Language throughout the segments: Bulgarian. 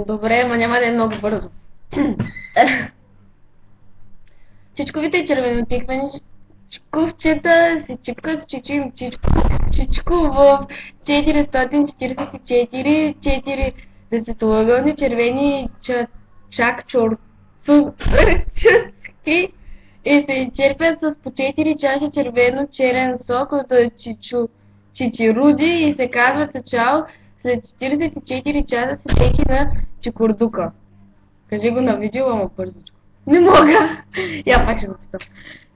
Добре, ама няма да е много бързо. Чичковите червенотиквеничковчета се чипкат с Чичо и Чичко в 444 4 десетоъгълни червени чак-чорцутки и се черпят с по 4 чаши червено-черен сок от чичируди и се казват чао след 44 часа седейки на чикурдука. Кажи го на видео, ама бързичко. Не мога! Я пак ще го питам.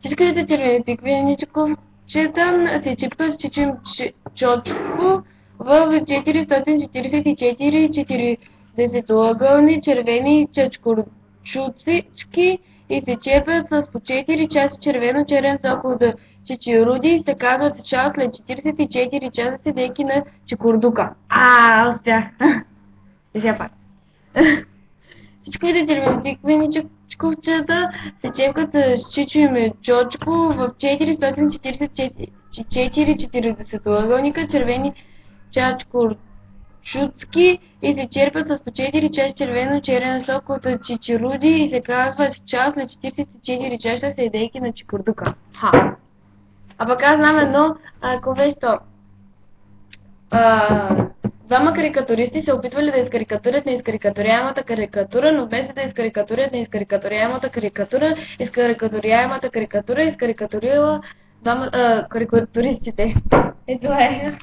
Чичките червени тиквеничковчета се чипкат с Чичо им Чочко в 444 40-ъгълни червени чачкурчуцички и се черпят с по 4 часа червено-черен сок от чичируди и се казват чао след 44 часа седейки на чикурдука. Успях! И сега пак. Всичките червенотиквеничковчета се чепкат с Чичо и Чочко в 444 40-ъгълника червени чачкурчуцки и се черпят с по 4 чаши червено-черен сок от чичируди и се казва чао след 44 часа седейки на чикурдука. А пък аз знам едно, ако беше то. Двама карикатуристи се опитвали да изкарикатурят на изкарикатуряемата карикатура, но вместо да изкарикатурят на изкарикатуряемата карикатура, изкарикатуряемата карикатура изкарикатурила двама карикатуристите. Това е.